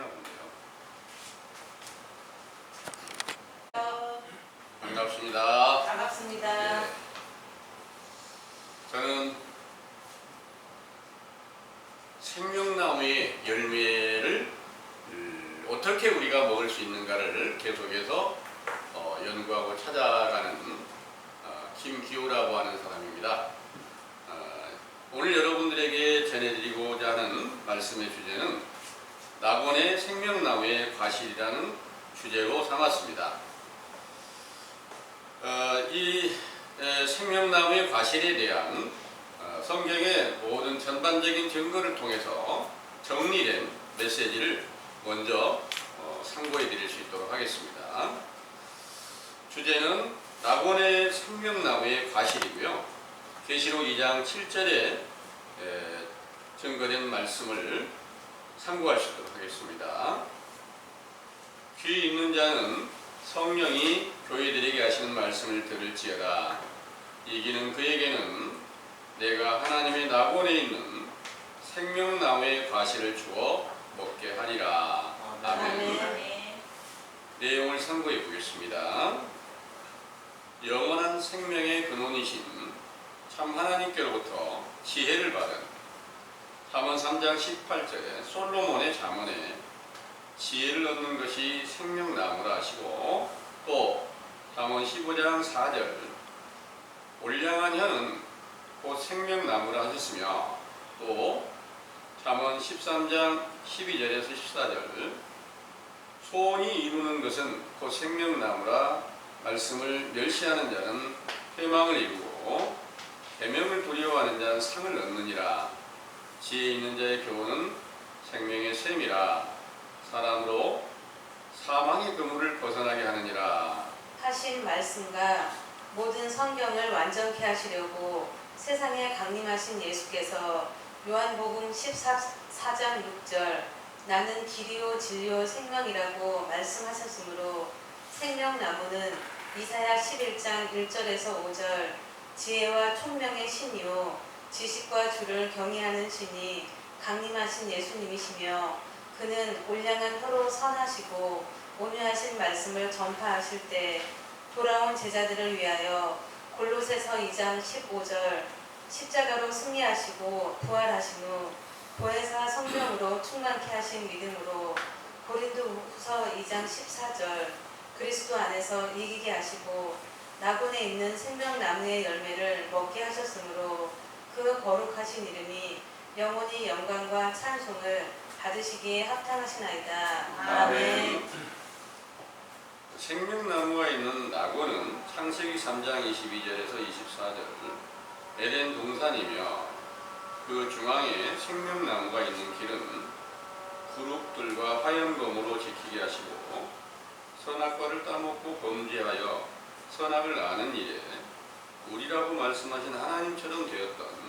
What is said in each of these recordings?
되나 본데요. 반갑습니다. 반갑습니다. 네. 저는 생명나무의 열매를 어떻게 우리가 먹을 수 있는가를 계속해서 연구하고 찾아가는 김기호라고 하는 사람입니다. 오늘 여러분들에게 전해드리고자 하는 말씀의 주제는 낙원의 생명나무의 과실이라는 주제로 삼았습니다. 이 생명나무의 과실에 대한 성경의 모든 전반적인 증거를 통해서 정리된 메시지를 먼저 상고해 드릴 수 있도록 하겠습니다. 주제는 낙원의 생명나무의 과실이고요. 계시록 2장 7절에 증거된 말씀을 상고할 수 있도록 하겠습니다. 귀 있는 자는 성령이 교회들에게 하시는 말씀을 들을지어다. 이기는 그에게는 내가 하나님의 낙원에 있는 생명나무의 과실을 주어 먹게 하리라. 아멘. 내용을 상고해 보겠습니다. 영원한 생명의 근원이신 참 하나님께로부터 지혜를 받은 잠언 3장 18절에 솔로몬의 잠언에 지혜를 얻는 것이 생명나무라 하시고, 또 잠언 15장 4절 올량한 혀는 곧 생명나무라 하셨으며, 또 잠언 13장 12절에서 14절 소원이 이루는 것은 곧 생명나무라 말씀을 멸시하는 자는 회망을 이루고 계명을 두려워하는 자는 상을 얻느니라. 지혜 있는 자의 교훈은 생명의 샘이라 사람으로 사망의 그물을 벗어나게 하느니라. 하신 말씀과 모든 성경을 완전케 하시려고 세상에 강림하신 예수께서 요한복음 14장 6절 나는 길이요 진리요 생명이라고 말씀하셨으므로 생명나무는 이사야 11장 1절에서 5절 지혜와 총명의 신이요 지식과 주를 경외하는 신이 강림하신 예수님이시며, 그는 올량한 혀로 선하시고 온유하신 말씀을 전파하실 때 돌아온 제자들을 위하여 골로새서 2장 15절 십자가로 승리하시고 부활하신 후 보혜사 성령으로 충만케 하신 믿음으로 고린도후서 2장 14절 그리스도 안에서 이기게 하시고 낙원에 있는 생명나무의 열매를 먹게 하셨으므로 그 거룩하신 이름이 영원히 영광과 찬송을 받으시기에 합당하시나이다. 아멘. 생명나무가 있는 낙원은 창세기 3장 22절에서 24절 에덴 동산이며, 그 중앙에 생명나무가 있는 길은 그룹들과 화염검으로 지키게 하시고, 선악과를 따먹고 범죄하여 선악을 아는 일에 우리라고 말씀하신 하나님처럼 되었던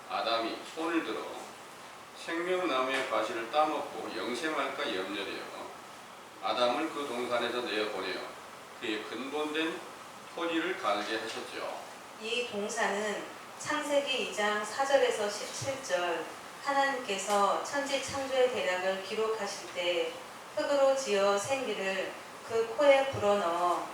아담이 손을 들어 생명나무의 과실을 따먹고 영생할까 염려되어 아담을 그 동산에서 내어보내어 그의 근본된 토지를 갈게 하셨죠. 이 동산은 창세기 2장 4절에서 17절 하나님께서 천지 창조의 대략을 기록하실 때 흙으로 지어 생기를 그 코에 불어넣어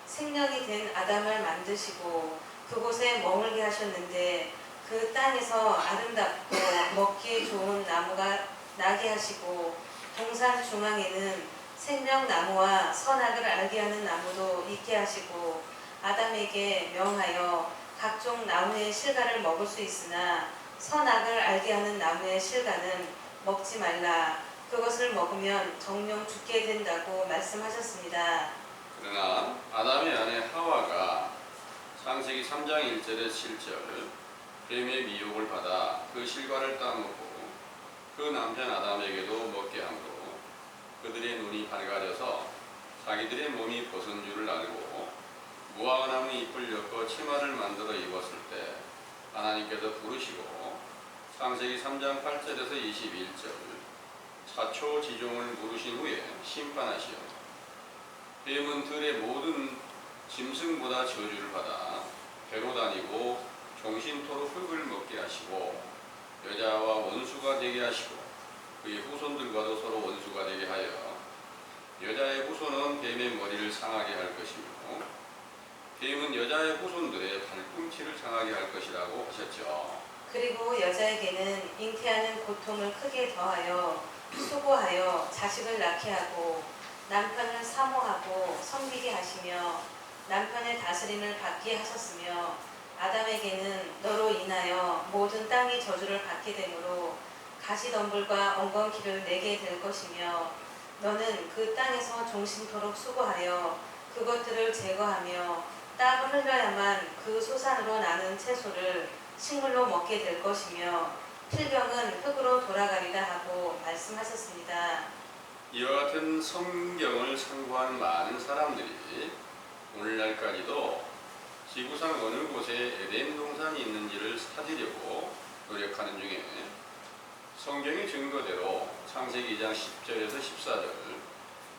생명이 된 아담을 만드시고 그곳에 머물게 하셨는데, 그 땅에서 아름답고 먹기에 좋은 나무가 나게 하시고 동산 중앙에는 생명나무와 선악을 알게 하는 나무도 있게 하시고 아담에게 명하여 각종 나무의 실과를 먹을 수 있으나 선악을 알게 하는 나무의 실과는 먹지 말라. 그것을 먹으면 정령 죽게 된다고 말씀하셨습니다. 그러나 아담의 아내 하와가 창세기 3장 1절에 7절 뱀의 미혹을 받아 그 실과를 따먹고 그 남편 아담에게도 먹게 함으로 그들의 눈이 밝아져서 자기들의 몸이 벗은 줄을 알고 무화과나무 잎을 엮어 치마를 만들어 입었을 때 하나님께서 부르시고 창세기 3장 8절에서 21절 차초지종을 물으신 후에 심판하시어 뱀은 들의 모든 짐승보다 저주를 받아 배로 다니고 종신토록 흙을 먹게 하시고 여자와 원수가 되게 하시고 그의 후손들과도 서로 원수가 되게 하여 여자의 후손은 뱀의 머리를 상하게 할 것이며 뱀은 여자의 후손들의 발꿈치를 상하게 할 것이라고 하셨죠. 그리고 여자에게는 잉태하는 고통을 크게 더하여 수고하여 자식을 낳게 하고 남편을 사모하고 섬기게 하시며 남편의 다스림을 받게 하셨으며 아담에게는 너로 인하여 모든 땅이 저주를 받게 되므로 가시덤불과 엉겅퀴를 내게 될 것이며 너는 그 땅에서 종신토록 수고하여 그것들을 제거하며 땀을 흘려야만 그 소산으로 나는 채소를 식물로 먹게 될 것이며 필경은 흙으로 돌아가리라 하고 말씀하셨습니다. 이와 같은 성경을 상고한 많은 사람들이 오늘날까지도 지구상 어느 곳에 에덴 동산이 있는지를 찾으려고 노력하는 중에 성경의 증거대로 창세기 2장 10절에서 14절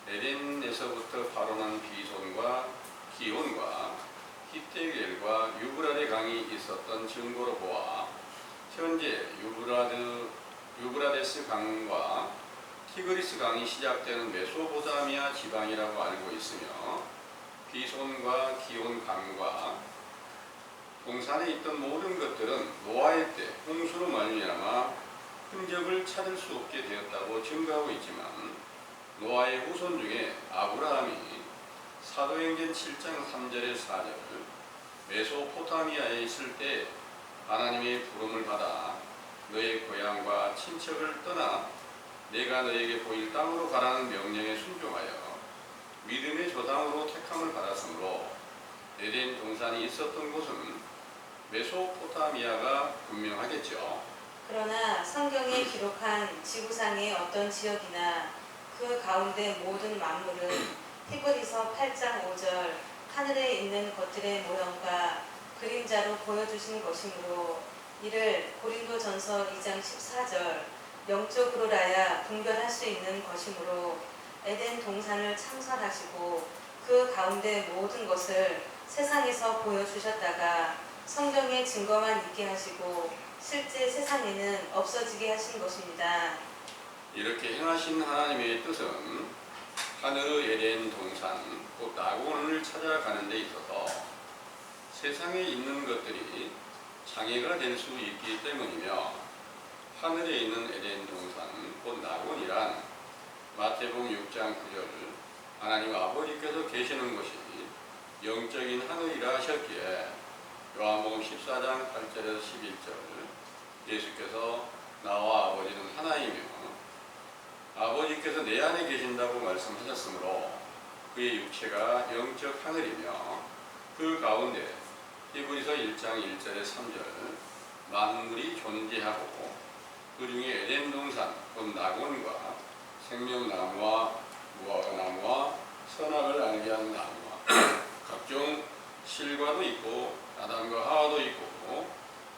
에덴에서부터 발원한 비손과 기온과 히데겔과 유브라데 강이 있었던 증거로 보아 현재 유브라데스 강과 티그리스 강이 시작되는 메소포타미아 지방이라고 알고 있으며 비손과 기온 강과 동산에 있던 모든 것들은 노아의 때 홍수로 말미암아 흔적을 찾을 수 없게 되었다고 증거하고 있지만 노아의 후손 중에 아브라함이 사도행전 7장 3절에 4절 메소포타미아에 있을 때 하나님의 부름을 받아 너의 고향과 친척을 떠나 내가 너에게 보일 땅으로 가라는 명령에 순종하여 믿음의 조상으로 택함을 받았으므로 에덴 동산이 있었던 곳은 메소포타미아가 분명하겠죠. 그러나 성경에 기록한 지구상의 어떤 지역이나 그 가운데 모든 만물은 히브리서 8장 5절 하늘에 있는 것들의 모형과 그림자로 보여주신 것이므로 이를 고린도전서 2장 14절 영적으로라야 분별할 수 있는 것이므로 에덴 동산을 창설하시고 그 가운데 모든 것을 세상에서 보여주셨다가 성경의 증거만 있게 하시고 실제 세상에는 없어지게 하신 것입니다. 이렇게 행하신 하나님의 뜻은 하늘의 에덴 동산 곧 낙원을 찾아가는 데 있어서 세상에 있는 것들이 장애가 될 수 있기 때문이며 하늘에 있는 에덴 동산 곧 낙원이란 마태복음 6장 9절 하나님 아버지께서 계시는 곳이 영적인 하늘이라 하셨기에 요한복음 14장 8절에서 11절 예수께서 나와 아버지는 하나이며 아버지께서 내 안에 계신다고 말씀하셨으므로 그의 육체가 영적 하늘이며 그 가운데 히브리서 1장 1절에 3절 만물이 존재하고 그 중에 에덴 동산 곧 낙원과 생명나무와 무화과나무와 선악을 알게 하는 나무와 각종 실과도 있고 아담과 하와도 있고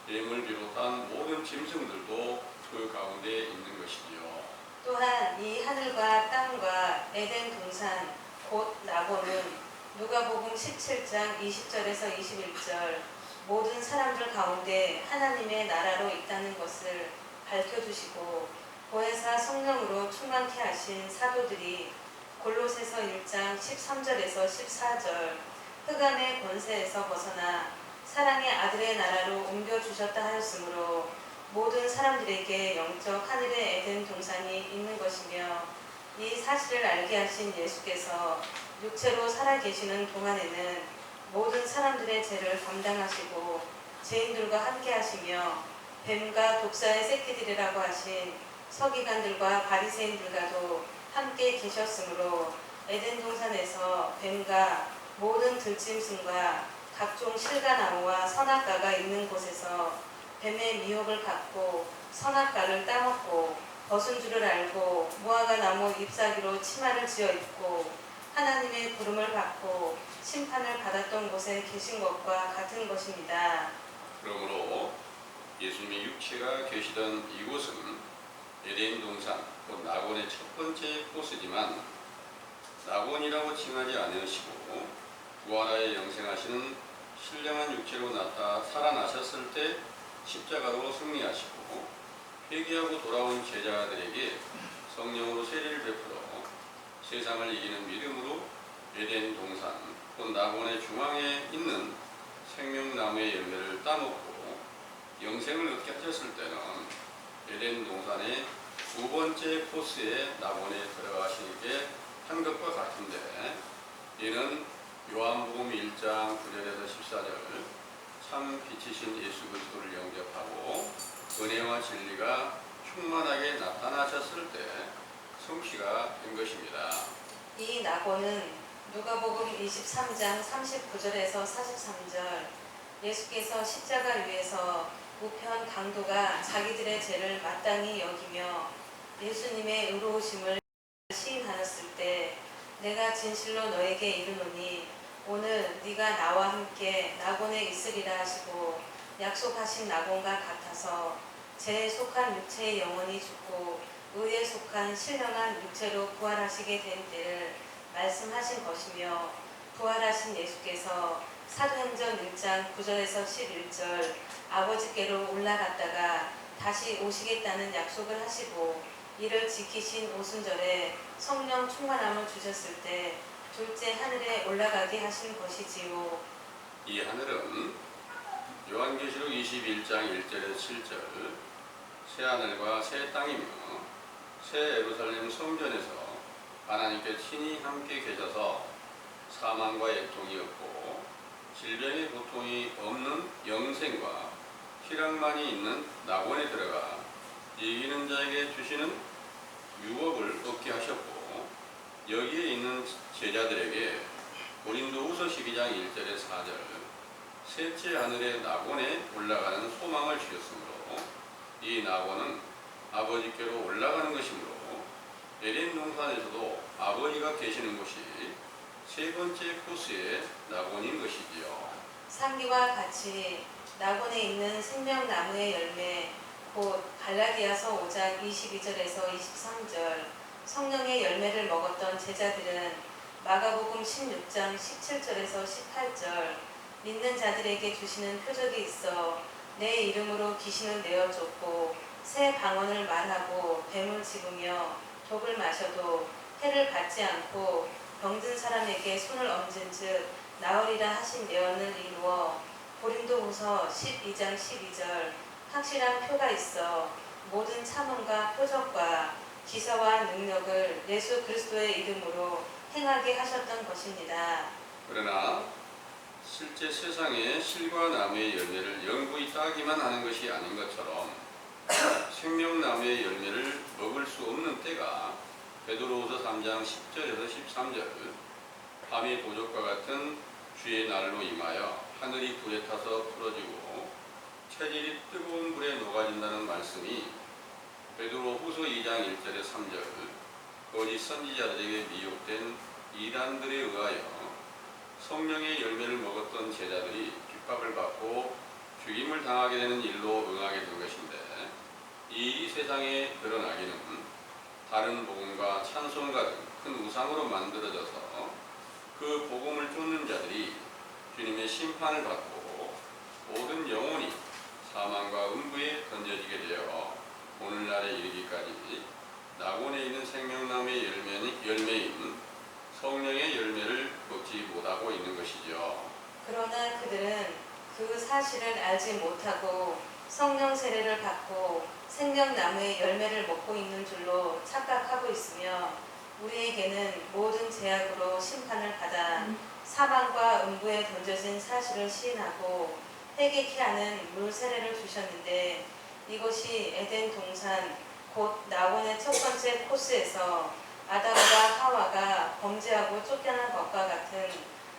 뱀을 비롯한 모든 짐승들도 그 가운데 있는 것이지요. 또한 이 하늘과 땅과 에덴 동산 곧 낙원은 누가복음 17장 20절에서 21절 모든 사람들 가운데 하나님의 나라로 있다는 것을 밝혀주시고 보혜사 성령으로 충만케 하신 사도들이 골로새서 1장 13절에서 14절 흑암의 권세에서 벗어나 사랑의 아들의 나라로 옮겨주셨다 하였으므로 모든 사람들에게 영적 하늘의 에덴 동산이 있는 것이며 이 사실을 알게 하신 예수께서 육체로 살아계시는 동안에는 모든 사람들의 죄를 감당하시고 죄인들과 함께 하시며 뱀과 독사의 새끼들이라고 하신 서기관들과 바리새인들과도 함께 계셨으므로 에덴 동산에서 뱀과 모든 들짐승과 각종 실과나무와 선악과가 있는 곳에서 뱀의 미혹을 받고 선악과를 따먹고 벗은 줄을 알고 무화과나무 잎사귀로 치마를 지어 입고 하나님의 부름을 받고 심판을 받았던 곳에 계신 것과 같은 것입니다. 그러므로 예수님의 육체가 계시던 이곳은 에덴 동산 곧 낙원의 첫 번째 코스지만 낙원이라고 칭하지 않으시고 부활하여 영생하시는 신령한 육체로 살아나셨을 때 십자가로 승리하시고 회개하고 돌아온 제자들에게 성령으로 세례를 베풀어 세상을 이기는 믿음으로 에덴 동산 곧 낙원의 중앙에 있는 생명나무의 열매를 따먹고 영생을 얻게 하셨을 때는 에덴 동산의 두 번째 코스에 낙원에 들어가시게 한 것과 같은데, 이는 요한복음 1장 9절에서 14절 참 빛이신 예수 그리스도를 영접하고 은혜와 진리가 충만하게 나타나셨을 때 성취가 된 것입니다. 이 낙원은 누가복음 23장 39절에서 43절 예수께서 십자가 위에서 우편 강도가 자기들의 죄를 마땅히 여기며 예수님의 의로우심을 시인하였을 때 내가 진실로 너에게 이르노니 오늘 네가 나와 함께 낙원에 있으리라 하시고 약속하신 낙원과 같아서 죄에 속한 육체의 영혼이 죽고 의에 속한 신령한 육체로 부활하시게 된 때를 말씀하신 것이며, 부활하신 예수께서 사도행전 1장 9절에서 11절 아버지께로 올라갔다가 다시 오시겠다는 약속을 하시고 이를 지키신 오순절에 성령 충만함을 주셨을 때 둘째 하늘에 올라가게 하신 것이지요. 이 하늘은 요한계시록 21장 1절에서 7절 새하늘과 새 땅이며 새 예루살렘 성전에서 하나님께 친히 함께 계셔서 사망과 애통이 없고 질병의 고통이 없는 영생과 희락만이 있는 낙원에 들어가 이기는 자에게 주시는 유업을 얻게 하셨고, 여기에 있는 제자들에게 고린도후서 12장 1절에 4절 셋째 하늘의 낙원에 올라가는 소망을 주셨으므로 이 낙원은 아버지께로 올라가는 것이므로 에덴 동산에서도 아버지가 계시는 곳이 세 번째 코스의 낙원인 것이지요. 상기와 같이 낙원에 있는 생명나무의 열매 곧 갈라디아서 5장 22절에서 23절 성령의 열매를 먹었던 제자들은 마가복음 16장 17절에서 18절 믿는 자들에게 주시는 표적이 있어 내 이름으로 귀신을 내어 쫓고 새 방언을 말하고 뱀을 집으며 독을 마셔도 해를 받지 않고 병든 사람에게 손을 얹은 즉 나으리라 하신 예언을 이루어 고린도후서 12장 12절 확실한 표가 있어 모든 참음과 표적과 기사와 능력을 예수 그리스도의 이름으로 행하게 하셨던 것입니다. 그러나 실제 세상의 실과 나무의 열매를 영구히 따기만 하는 것이 아닌 것처럼 생명나무의 열매를 먹을 수 없는 때가 베드로후서 3장 10절에서 13절 밤이 도적과 같은 주의 날로 임하여 하늘이 불에 타서 풀어지고 체질이 뜨거운 불에 녹아진다는 말씀이 베드로후서 2장 1절에 3절 거짓 선지자들에게 미혹된 이단들에 의하여 성령의 열매를 먹었던 제자들이 핍박을 받고 죽임을 당하게 되는 일로 응하게 된 것인데, 이 세상에 드러나기는 다른 복음과 찬송가 등 큰 우상으로 만들어져서 그 복음을 쫓는 자들이 주님의 심판을 받고 모든 영혼이 사망과 음부에 던져지게 되어 오늘날에 이르기까지 낙원에 있는 생명나무의 열매인 성령의 열매를 먹지 못하고 있는 것이죠. 그러나 그들은 그 사실을 알지 못하고 성령 세례를 받고 생명나무의 열매를 먹고 있는 줄로 착각하고 있으며 우리에게는 모든 죄악으로 심판을 받아 사망과 음부에 던져진 사실을 시인하고 회개케 하는 물 세례를 주셨는데, 이것이 에덴 동산 곧 낙원의 첫 번째 코스에서 아담과 하와가 범죄하고 쫓겨난 것과 같은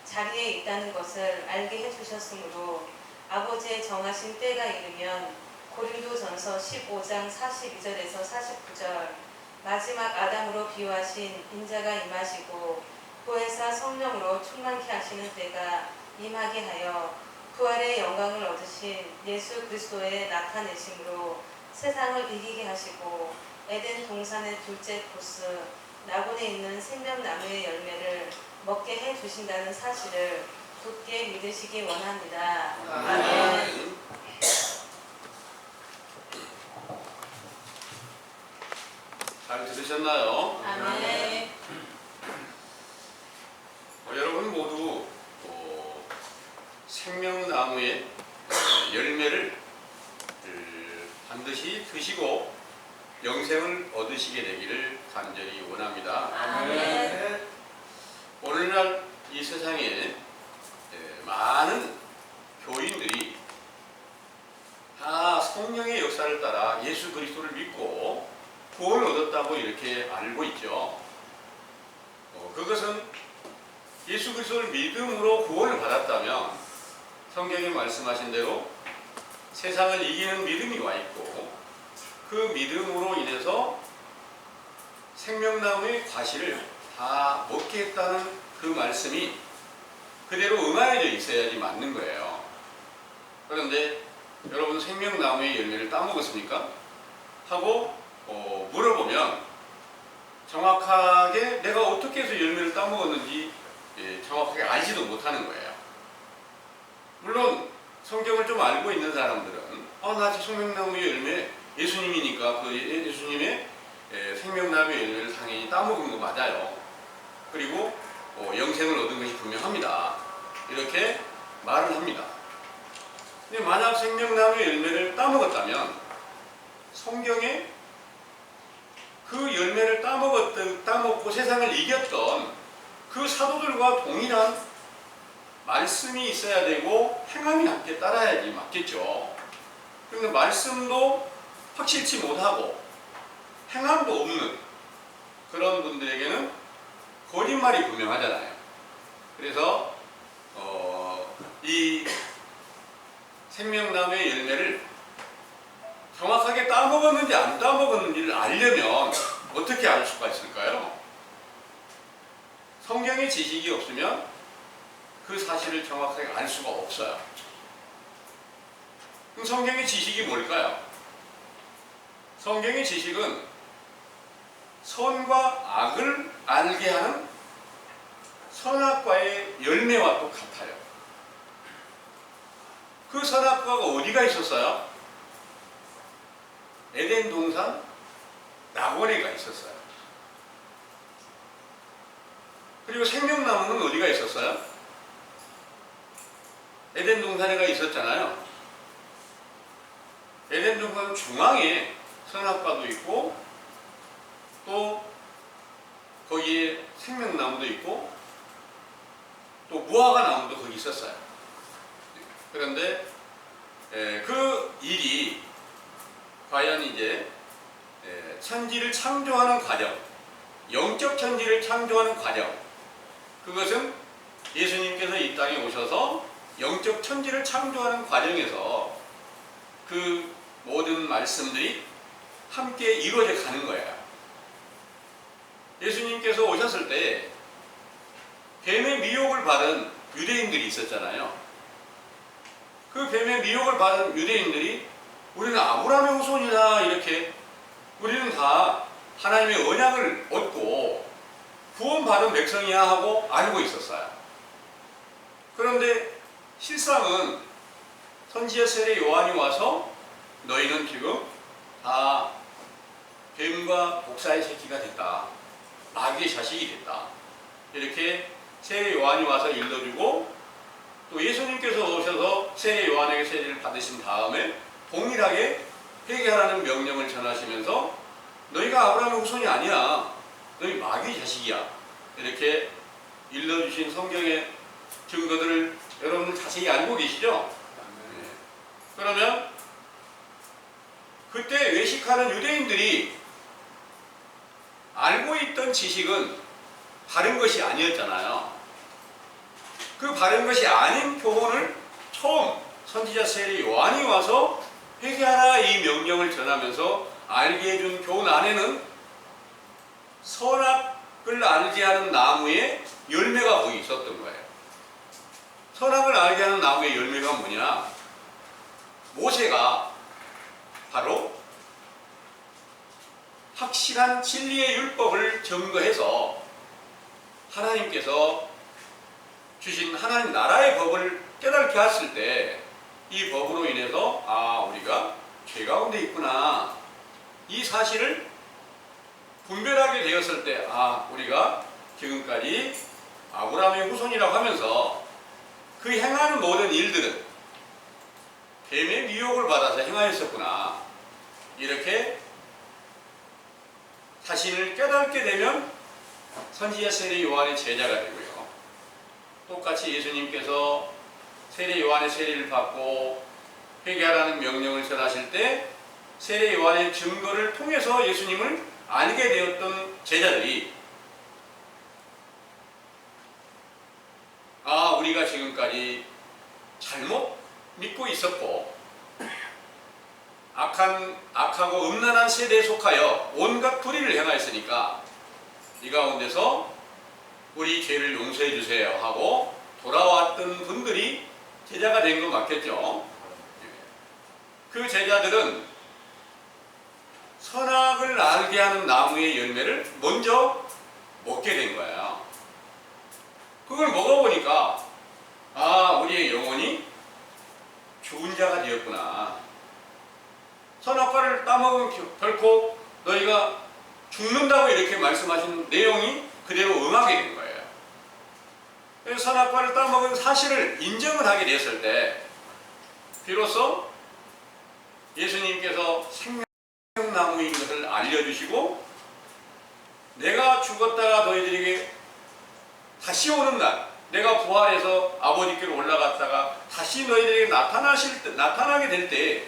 자리에 있다는 것을 알게 해주셨으므로 아버지의 정하신 때가 이르면 고린도전서 15장 42절에서 49절 마지막 아담으로 비유하신 인자가 임하시고 보혜사 성령으로 충만케 하시는 때가 임하게 하여 부활의 영광을 얻으신 예수 그리스도의 나타내심으로 세상을 이기게 하시고 에덴 동산의 둘째 코스 낙원에 있는 생명나무의 열매를 먹게 해주신다는 사실을 굳게 믿으시기 원합니다. 아멘. 잘 들으셨나요? 아멘. 여러분 모두 생명나무의 열매를 반드시 드시고 영생을 얻으시게 되기를 간절히 원합니다. 아멘. 오늘날 이 세상에 많은 교인들이 다 성령의 역사를 따라 예수 그리스도를 믿고 구원을 얻었다고 이렇게 알고 있죠. 그것은 예수 그리스도를 믿음으로 구원을 받았다면 성경에 말씀하신 대로 세상을 이기는 믿음이 와 있고 그 믿음으로 인해서 생명나무의 과실을 다 먹게 했다는 그 말씀이 그대로 응하여져 있어야지 맞는 거예요. 그런데 여러분 생명나무의 열매를 따먹었습니까? 하고 물어보면 정확하게 내가 어떻게 해서 열매를 따먹었는지 정확하게 알지도 못하는 거예요. 물론 성경을 좀 알고 있는 사람들은 나 생명나무의 열매 예수님이니까 그 예수님의 생명나무의 열매를 당연히 따먹은 거 맞아요. 그리고 영생을 얻은 것이 분명합니다. 이렇게 말을 합니다. 근데 만약 생명나무의 열매를 따먹었다면 성경에 그 열매를 따먹고 세상을 이겼던 그 사도들과 동일한 말씀이 있어야 되고 행함이 함께 따라야지 맞겠죠. 그런데 말씀도 확실치 못하고 행함도 없는 그런 분들에게는 거짓말이 분명하잖아요. 그래서 이 생명나무의 열매를 정확하게 따먹었는지 안 따먹었는지를 알려면 어떻게 알 수가 있을까요? 성경의 지식이 없으면 그 사실을 정확하게 알 수가 없어요. 그럼 성경의 지식이 뭘까요? 성경의 지식은 선과 악을 알게 하는 선악과의 열매와 똑같아요. 그 선악과가 어디가 있었어요? 에덴 동산 낙원에가 있었어요. 그리고 생명나무는 어디가 있었어요? 에덴 동산에가 있었잖아요. 에덴 동산 중앙에 선악과도 있고 또 거기에 생명나무도 있고 또 무화과 나무도 거기 있었어요. 그런데 그 일이 과연 이제 천지를 창조하는 과정, 영적 천지를 창조하는 과정, 그것은 예수님께서 이 땅에 오셔서 영적 천지를 창조하는 과정에서 그 모든 말씀들이 함께 이루어져 가는 거예요. 예수님께서 오셨을 때 뱀의 미혹을 받은 유대인들이 있었잖아요. 그 뱀의 미혹을 받은 유대인들이 우리는 아브라함의 후손이다 이렇게 우리는 다 하나님의 언약을 얻고 구원받은 백성이야 하고 알고 있었어요. 그런데 실상은 선지자 세례 요한이 와서 너희는 지금 다 뱀과 독사의 새끼가 됐다. 마귀의 자식이 됐다. 이렇게 세례 요한이 와서 일러주고 또 예수님께서 오셔서 세례 요한에게 세례를 받으신 다음에 동일하게 회개하라는 명령을 전하시면서 너희가 아브라함의 후손이 아니야. 너희 마귀의 자식이야. 이렇게 일러주신 성경의 증거들을 여러분들 자세히 알고 계시죠? 네. 그러면 그때 외식하는 유대인들이 알고 있던 지식은 바른 것이 아니었잖아요. 그 바른 것이 아닌 교훈을 처음 선지자 세례 요한이 와서 회개하라 이 명령을 전하면서 알게 해준 교훈 안에는 선악을 알게 하는 나무의 열매가 거기 있었던 거예요. 선악을 알게 하는 나무의 열매가 뭐냐? 모세가 바로 확실한 진리의 율법을 증거해서 하나님께서 주신 하나님 나라의 법을 깨닫게 했을 때 이 법으로 인해서 우리가 죄 가운데 있구나 이 사실을 분별하게 되었을 때, 아, 우리가 지금까지 아브라함의 후손이라고 하면서 그 행하는 모든 일들은 뱀의 미혹을 받아서 행하였었구나. 이렇게 자신을 깨닫게 되면 선지자 세례 요한의 제자가 되고요. 똑같이 예수님께서 세례 요한의 세례를 받고 회개하라는 명령을 전하실 때 세례 요한의 증거를 통해서 예수님을 알게 되었던 제자들이, 아, 우리가 지금까지 잘못 믿고 있었고 악하고 음란한 세대에 속하여 온갖 불의를 행하였으니까 이 가운데서 우리 죄를 용서해 주세요 하고 돌아왔던 분들이 제자가 된 거 맞겠죠? 그 제자들은 선악을 알게 하는 나무의 열매를 먼저 먹게 된 거예요. 그걸 먹어보니까, 아, 우리의 영혼이 죽은 자가 되었구나. 선악과를 따먹으면 결코 너희가 죽는다고 이렇게 말씀하신 내용이 그대로 응하게 된 거예요. 그래서 선악과를 따먹은 사실을 인정을 하게 됐을 때 비로소 예수님께서 생명나무인 것을 알려주시고, 내가 죽었다가 너희들에게 다시 오는 날, 내가 부활해서 아버지께로 올라갔다가 다시 너희들에게 나타나게 될 때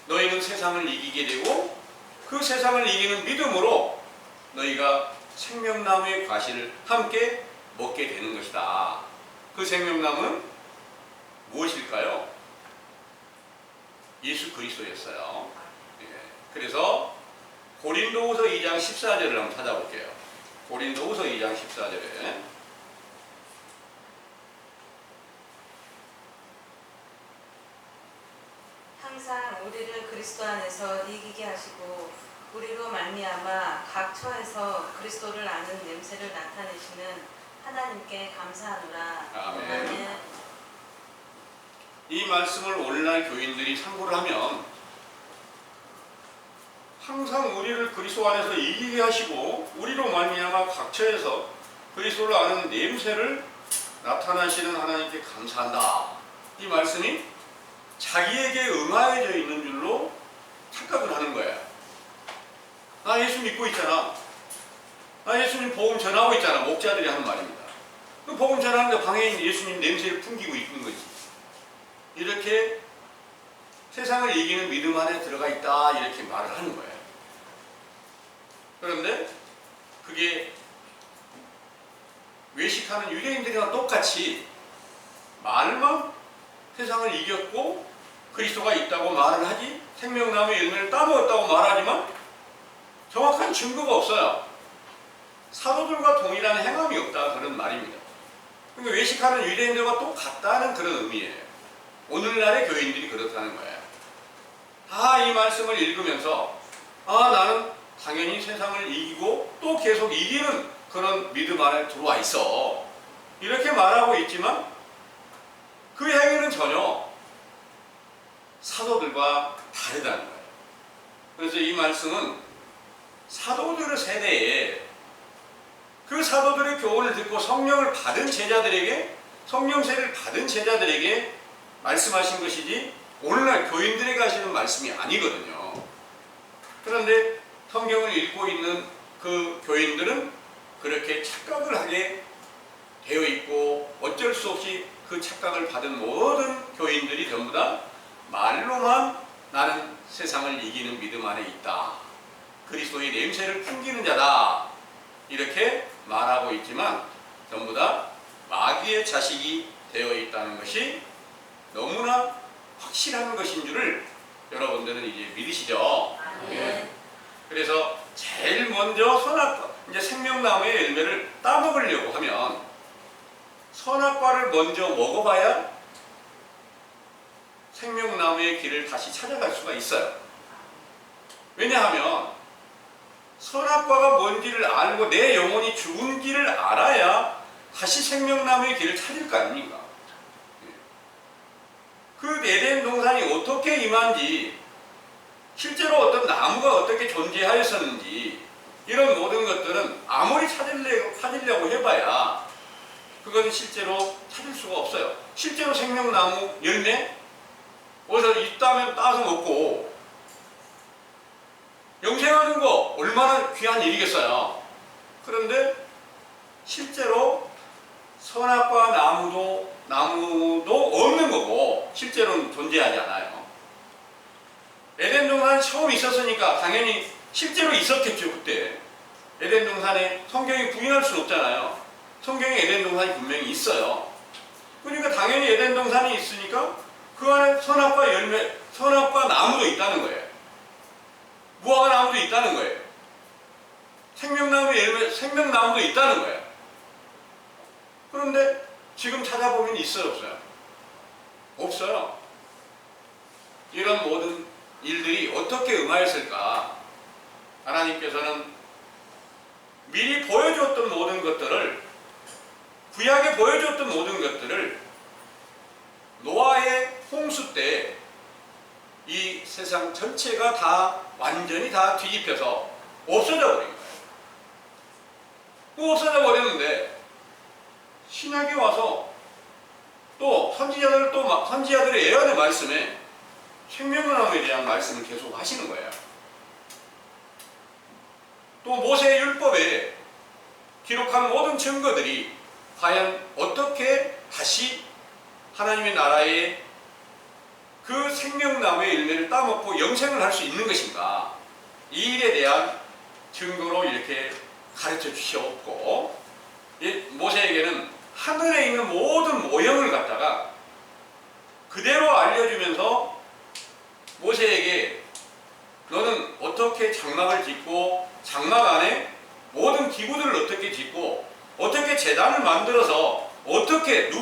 너희는 세상을 이기게 되고, 그 세상을 이기는 믿음으로 너희가 생명나무의 과실을 함께 먹게 되는 것이다. 그 생명나무는 무엇일까요? 예수 그리스도였어요. 예. 그래서 고린도후서 2장 14절을 한번 찾아볼게요. 고린도후서 2장 14절에 항상 우리를 그리스도 안에서 이기게 하시고 우리로 말미암아 각 처에서 그리스도를 아는 냄새를 나타내시는 하나님께 감사하노라. 아멘. 이 말씀을 오늘날 교인들이 참고를 하면 항상 우리를 그리스도 안에서 이기게 하시고 우리로 말미암아 각 처에서 그리스도를 아는 냄새를 나타나시는 하나님께 감사한다. 이 말씀이 자기에게 응하여져 있는 줄로 착각을 하는 거예요. 나 예수 믿고 있잖아. 나 예수님 복음 전하고 있잖아. 목자들이 하는 말입니다. 그 복음 전하는데 방에 있는 예수님 냄새를 풍기고 있는 거지. 이렇게 세상을 이기는 믿음 안에 들어가 있다, 이렇게 말을 하는 거예요. 그런데 그게 외식하는 유대인들이랑 똑같이 말만 세상을 이겼고 그리스도가 있다고 말을 하지, 생명나무의 열매를 따먹었다고 말하지만 정확한 증거가 없어요. 사도들과 동일한 행함이 없다, 그런 말입니다. 그러니까 외식하는 유대인들과 똑같다는 그런 의미예요. 오늘날의 교인들이 그렇다는 거예요. 다 이 말씀을 읽으면서, 아, 나는 당연히 세상을 이기고 또 계속 이기는 그런 믿음 안에 들어와 있어, 이렇게 말하고 있지만 그 행위는 전혀 사도들과 다르다는 거예요. 그래서 이 말씀은 사도들의 세대에 그 사도들의 교훈을 듣고 성령을 받은 제자들에게, 성령세를 받은 제자들에게 말씀하신 것이지 오늘날 교인들에게 하시는 말씀이 아니거든요. 그런데 성경을 읽고 있는 그 교인들은 그렇게 착각을 하게 되어 있고, 어쩔 수 없이 그 착각을 받은 모든 교인들이 전부 다 말로만 나는 세상을 이기는 믿음 안에 있다, 그리스도의 냄새를 풍기는 자다, 이렇게 말하고 있지만 전부 다 마귀의 자식이 되어 있다는 것이 너무나 확실한 것인 줄을 여러분들은 이제 믿으시죠? 네. 그래서 제일 먼저 이제 생명나무의 열매를 따먹으려고 하면 선악과를 먼저 먹어봐야 생명나무의 길을 다시 찾아갈 수가 있어요. 왜냐하면 선악과가 뭔지를 알고 내 영혼이 죽은지를 알아야 다시 생명나무의 길을 찾을 거 아닙니까? 그 에덴 동산이 어떻게 임한지, 실제로 어떤 나무가 어떻게 존재하였었는지, 이런 모든 것들은 아무리 찾으려고 해봐야 그건 실제로 찾을 수가 없어요. 실제로 생명나무 열매 어디서 있다면 따서 먹고 영생하는 거 얼마나 귀한 일이겠어요. 그런데 실제로 선악과 나무도 없는 거고 실제로는 존재하지 않아요. 에덴 동산 처음 있었으니까 당연히 실제로 있었겠죠. 그때 에덴 동산에 성경이 부인할 수는 없잖아요. 성경에 에덴 동산이 분명히 있어요. 그러니까 당연히 에덴 동산이 있으니까 그 안에 선악과 나무도 있다는 거예요. 무화과 나무도 있다는 거예요. 생명나무도 있다는 거예요. 그런데 지금 찾아보면 있어요, 없어요? 없어요. 이런 모든 일들이 어떻게 응하였을까? 하나님께서는 미리 보여줬던 모든 것들을, 구약에 보여줬던 모든 것들을 노아의 홍수 때 이 세상 전체가 다 완전히 다 뒤집혀서 없어져 버린 거예요. 없어져 버렸는데 신약에 와서 또 선지자들의 예언의 말씀에 생명나무에 대한 말씀을 계속 하시는 거예요. 또 모세의 율법에 기록한 모든 증거들이 과연 어떻게 다시 하나님의 나라의 그 생명나무의 열매를 따먹고 영생을 할 수 있는 것인가, 이 일에 대한 증거로 이렇게 가르쳐 주셨고, 모세에게는 하늘에 있는 모든 모형을 갖다가 그대로 알려주면서 모세에게 너는 어떻게 장막을 짓고 장막 안에 모든 기구들을 어떻게 짓고 어떻게 제단을 만들어서 어떻게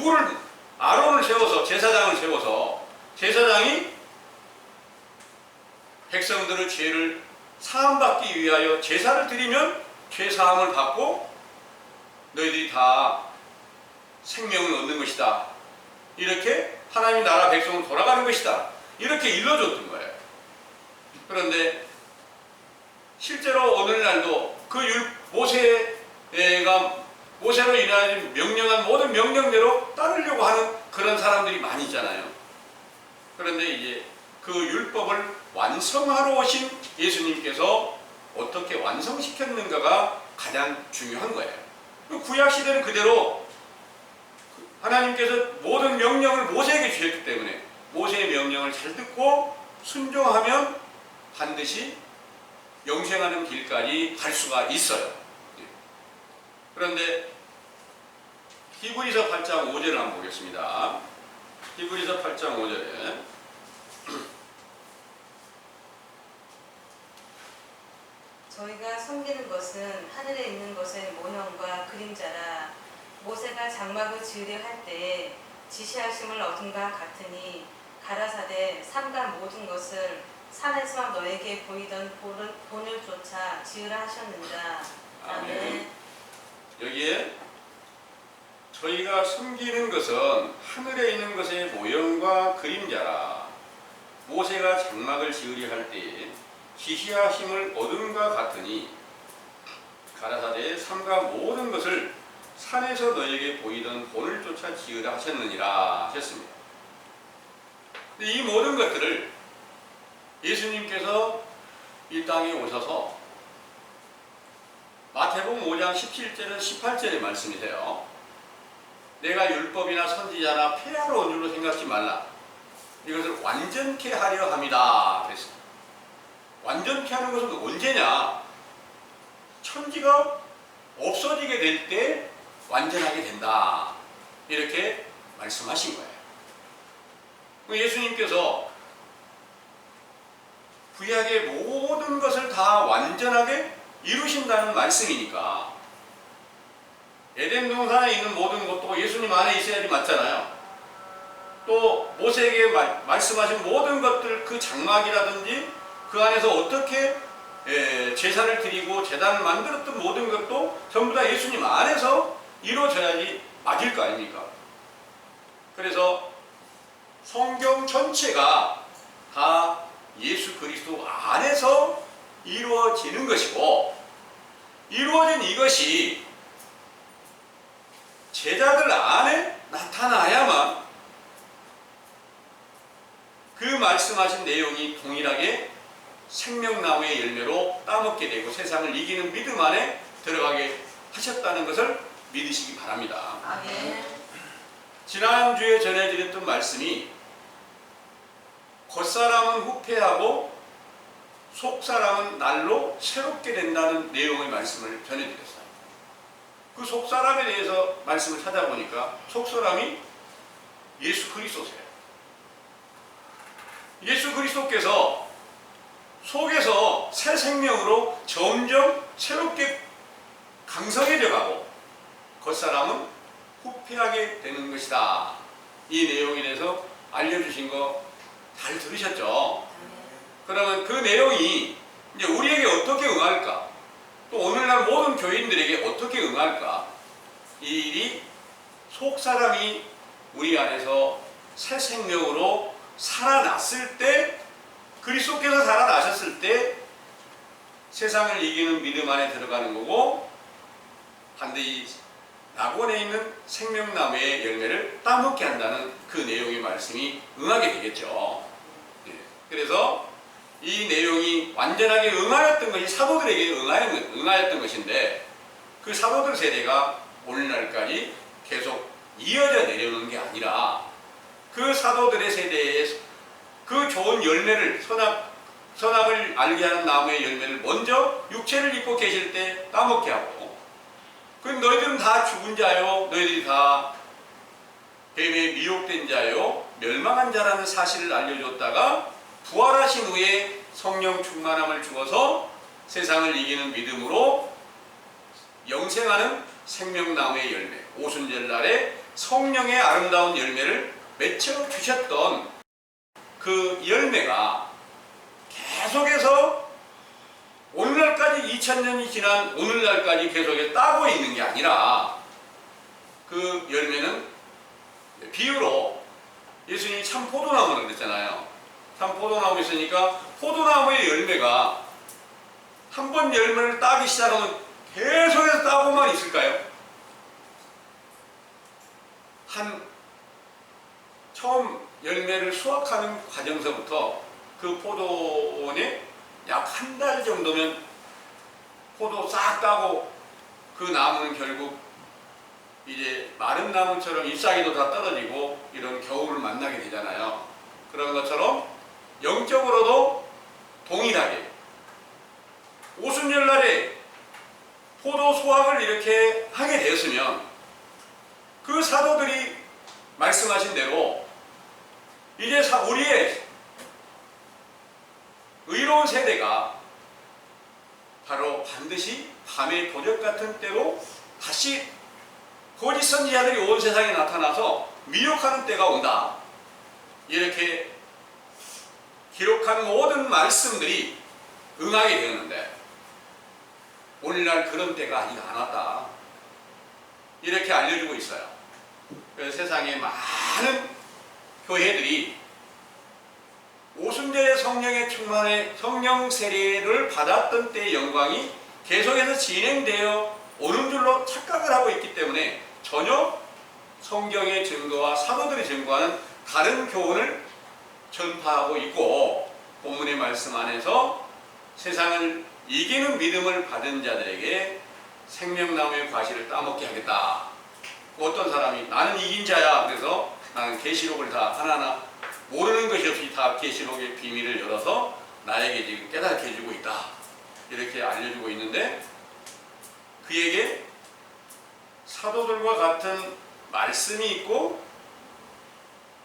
아론을 세워서 제사장을 세워서 제사장이 백성들의 죄를 사함받기 위하여 제사를 드리면 죄사함을 받고 너희들이 다 생명을 얻는 것이다. 이렇게 하나님 나라 백성은 돌아가는 것이다. 이렇게 일러줬던 거예요. 그런데 실제로 오늘날도 그 모세로 인하여 명령한 모든 명령대로 따르려고 하는 그런 사람들이 많이 있잖아요. 그런데 이제 그 율법을 완성하러 오신 예수님께서 어떻게 완성시켰는가가 가장 중요한 거예요. 구약 시대는 그대로 하나님께서 모든 명령을 모세에게 주셨기 때문에 모세의 명령을 잘 듣고 순종하면 반드시 영생하는 길까지 갈 수가 있어요. 그런데 히브리서 8장 5절을 한번 보겠습니다. 히브리서 8장 5절에 저희가 섬기는 것은 하늘에 있는 것의 모형과 그림자라. 모세가 장막을 지으려 할 때에 지시하심을 얻은가 같으니 가라사대 삼가 모든 것을 산에서 너에게 보이던 본을 쫓아 지으라 하셨느니라. 아멘. 여기에 저희가 섬기는 것은 하늘에 있는 것의 모형과 그림자라. 모세가 장막을 지으려 할 때에 지시하심을 얻은가 같으니 가라사대 삼가 모든 것을 산에서 너에게 보이던 본을 쫓아 지으라 하셨느니라 하셨습니다. 이 모든 것들을 예수님께서 이 땅에 오셔서 마태복음 5장 17절은 18절의 말씀이세요. 내가 율법이나 선지자나 폐하러 온 줄로 생각지 말라. 이것을 완전케 하려 함이다 그랬습니다. 완전케 하는 것은 언제냐? 천지가 없어지게 될 때 완전하게 된다. 이렇게 말씀하신 거예요. 예수님께서 구약의 모든 것을 다 완전하게 이루신다는 말씀이니까 에덴 동산에 있는 모든 것도 예수님 안에 있어야지 맞잖아요. 또 모세에게 말씀하신 모든 것들, 그 장막이라든지 그 안에서 어떻게 제사를 드리고 제단을 만들었던 모든 것도 전부 다 예수님 안에서 이루어져야지 맞을 거 아닙니까? 그래서 성경 전체가 다 예수 그리스도 안에서 이루어지는 것이고, 이루어진 이것이 제자들 안에 나타나야만 그 말씀하신 내용이 동일하게 생명나무의 열매로 따먹게 되고 세상을 이기는 믿음 안에 들어가게 하셨다는 것을 믿으시기 바랍니다. 아멘. 지난주에 전해드렸던 말씀이 겉사람은 후패하고 속사람은 날로 새롭게 된다는 내용의 말씀을 전해드렸어요. 그 속사람에 대해서 말씀을 찾아보니까 속사람이 예수 그리스도세요. 예수 그리스도께서 속에서 새 생명으로 점점 새롭게 강성해져 가고 겉사람은 후패하게 되는 것이다. 이 내용에 대해서 알려주신 거 잘 들으셨죠? 그러면 그 내용이 이제 우리에게 어떻게 응할까? 또 오늘날 모든 교인들에게 어떻게 응할까? 이 일이 속사람이 우리 안에서 새 생명으로 살아났을 때, 그리스도께서 살아나셨을 때 세상을 이기는 믿음 안에 들어가는 거고, 반드시 낙원에 있는 생명나무의 열매를 따먹게 한다는 그 내용의 말씀이 응하게 되겠죠. 그래서 이 내용이 완전하게 응하였던 것이 사도들에게 응하였던 것인데, 그 사도들 세대가 오늘날까지 계속 이어져 내려오는 게 아니라 그 사도들의 세대에 그 좋은 열매를 선악을 알게 하는 나무의 열매를 먼저 육체를 입고 계실 때 따먹게 하고, 그 너희들은 다 죽은 자요, 너희들이 다 뱀에 미혹된 자요, 멸망한 자라는 사실을 알려줬다가 부활하신 후에 성령 충만함을 주어서 세상을 이기는 믿음으로 영생하는 생명나무의 열매, 오순절날에 성령의 아름다운 열매를 맺혀 주셨던 그 열매가 계속해서 오늘날까지 2000년이 지난 오늘날까지 계속해서 따고 있는 게 아니라, 그 열매는 비유로 예수님이 참 포도나무라고 그랬잖아요. 참 포도나무 있으니까 포도나무의 열매가 한 번 열매를 따기 시작하면 계속해서 따고만 있을까요? 처음 열매를 수확하는 과정서부터 그 포도원에 약 한 달 정도면 포도 싹 따고, 그 나무는 결국 이제 마른 나무처럼 잎사귀도 다 떨어지고 이런 겨울을 만나게 되잖아요. 그런 것처럼 영적으로도 동일하게 오순절날에 포도 수확을 이렇게 하게 되었으면 그 사도들이 말씀하신 대로 이제 우리의 의로운 세대가 바로 반드시 밤의 도적 같은 때로 다시 거짓 선지자들이 온 세상에 나타나서 미혹하는 때가 온다. 이렇게 기록한 모든 말씀들이 응하게 되었는데, 오늘날 그런 때가 아직 안 왔다. 이렇게 알려주고 있어요. 그래서 세상의 많은 교회들이 오순절의 성령의 충만의 성령 세례를 받았던 때의 영광이 계속해서 진행되어 오는 줄로 착각을 하고 있기 때문에 전혀 성경의 증거와 사도들의 증거와는 다른 교훈을 전파하고 있고, 본문의 말씀 안에서 세상을 이기는 믿음을 받은 자들에게 생명나무의 과실을 따먹게 하겠다. 어떤 사람이 나는 이긴 자야, 그래서 나는 계시록을 다 하나하나 모르는 것이 없이 다 계시록의 비밀을 열어서 나에게 지금 깨닫게 해주고 있다. 이렇게 알려주고 있는데, 그에게 사도들과 같은 말씀이 있고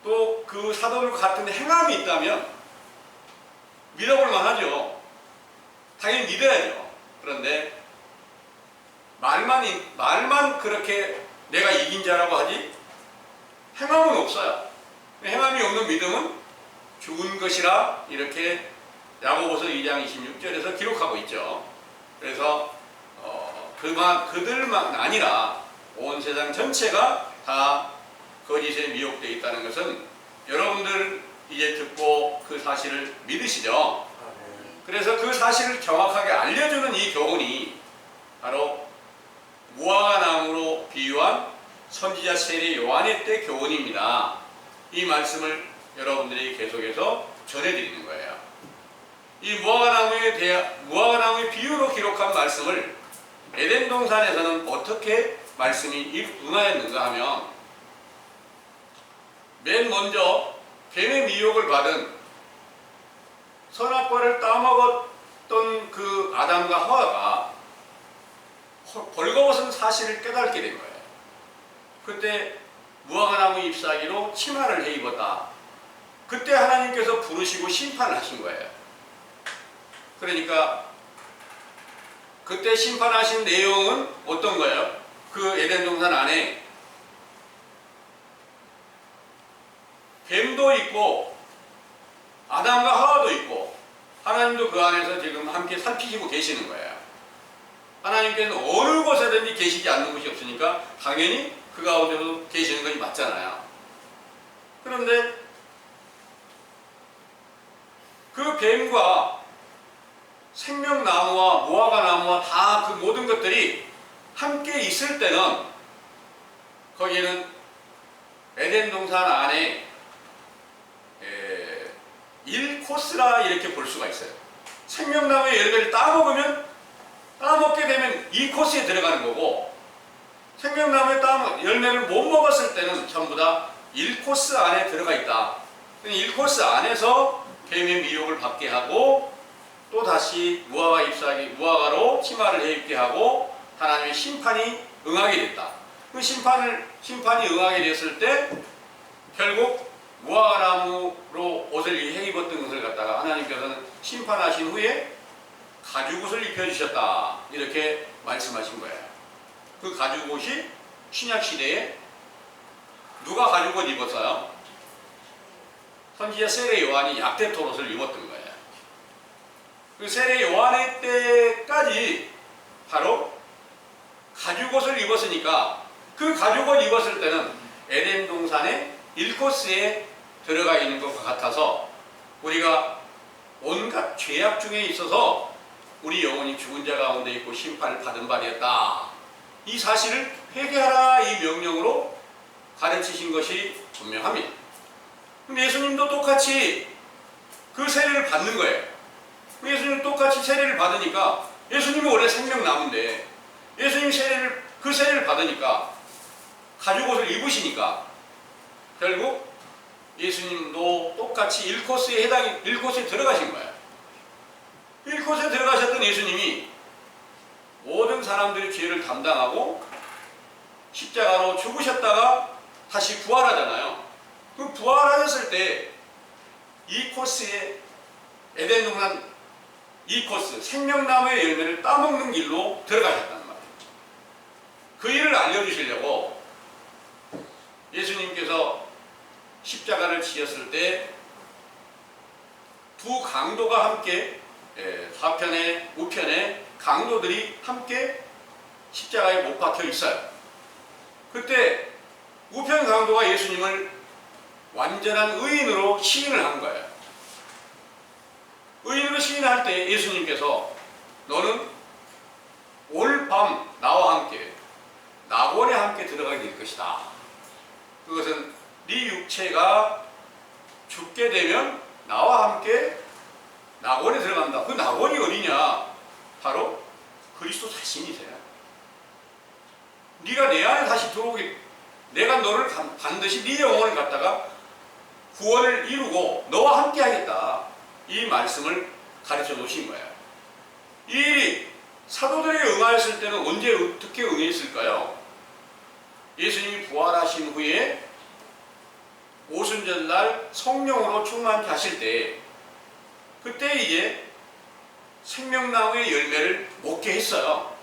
또 그 사도들과 같은 행함이 있다면 믿어볼 만하죠. 당연히 믿어야죠. 그런데 말만 그렇게 내가 이긴 자라고 하지 행함은 없어요. 행함이 없는 믿음은 죽은 것이라 이렇게 야고보서 2장 26절에서 기록하고 있죠. 그래서 그들만 아니라 온 세상 전체가 다 거짓에 미혹되어 있다는 것은 여러분들 이제 듣고 그 사실을 믿으시죠? 그래서 그 사실을 정확하게 알려주는 이 교훈이 바로 무화과 나무로 비유한 선지자 세례 요한의 때 교훈입니다. 이 말씀을 여러분들이 계속해서 전해드리는 거예요. 이 무화과 나무의 비유로 기록한 말씀을 에덴 동산에서는 어떻게 말씀이 응하였는가 하면, 맨 먼저 뱀의 미혹을 받은 선악과를 따먹었던 그 아담과 하와가 벌거벗은 사실을 깨닫게 된 거예요. 그때 무화과나무 잎사귀로 치마를 해 입었다. 그때 하나님께서 부르시고 심판하신 거예요. 그러니까 그때 심판하신 내용은 어떤 거예요? 그 에덴 동산 안에 뱀도 있고 아담과 하와도 있고 하나님도 그 안에서 지금 함께 살피시고 계시는 거예요. 하나님께서는 어느 곳에든지 계시지 않는 곳이 없으니까 당연히 그 가운데도 계시는 것이 맞잖아요. 그런데 그 뱀과 생명나무와 무화과나무와 다 그 모든 것들이 함께 있을 때는 거기에는 에덴 동산 안에 1코스라 이렇게 볼 수가 있어요. 생명나무의 열매를 따먹게 되면 2코스에 들어가는 거고, 생명나무의 열매를 못 먹었을 때는 전부 다 1코스 안에 들어가 있다. 1코스 안에서 뱀의 미혹을 받게 하고 또 다시 무화과로 치마를 해입게 하고 하나님의 심판이 응하게 됐다. 그 심판이 응하게 됐을 때 결국 무화과나무로 옷을 해입었던 것을 갖다가 하나님께서는 심판하신 후에 가죽옷을 입혀주셨다. 이렇게 말씀하신 거예요. 그 가죽옷이 신약시대에 누가 가죽옷 입었어요? 선지자 세례 요한이 약대토 옷을 입었던 거예요. 그 세례 요한의 때까지 바로 가죽옷을 입었으니까 그 가죽옷 입었을 때는 에덴 동산의 1코스에 들어가 있는 것과 같아서 우리가 온갖 죄악 중에 있어서 우리 영혼이 죽은 자 가운데 있고 심판을 받은 바 되었다. 이 사실을 회개하라 이 명령으로 가르치신 것이 분명합니다. 근데 예수님도 똑같이 그 세례를 받는 거예요. 예수님 똑같이 세례를 받으니까 예수님은 원래 생명나무인데 예수님 그 세례를 받으니까 가죽옷을 입으시니까 결국 예수님도 똑같이 1코스에 들어가신 거예요. 1코스에 들어가셨던 예수님이 모든 사람들의 죄를 담당하고 십자가로 죽으셨다가 다시 부활하잖아요. 그 부활하셨을 때 2코스에 에덴 동산 2코스 생명나무의 열매를 따먹는 길로 들어가셨단 말이에요. 그 일을 알려주시려고 예수님께서 십자가를 지었을 때 두 강도가 함께 좌편에 우편에 강도들이 함께 십자가에 못 박혀 있어요. 그때 우편 강도가 예수님을 완전한 의인으로 시인을 한 거예요. 의인으로 시인할 때 예수님께서 너는 올 밤 나와 함께 낙원에 함께 들어가게 될 것이다. 그것은 네 육체가 죽게 되면 나와 함께 낙원에 들어간다. 그 낙원이 어디냐? 바로 그리스도 자신이세요. 네가 내 안에 다시 들어오게, 내가 너를 반드시 네 영혼을 갖다가 구원을 이루고 너와 함께 하겠다. 이 말씀을 가르쳐 놓으신 거예요. 이 일이 사도들에게 응하였을 때는 언제 어떻게 응했을까요? 예수님이 부활하신 후에 오순절날 성령으로 충만케 하실 때 그때 이제 생명나무의 열매를 먹게 했어요.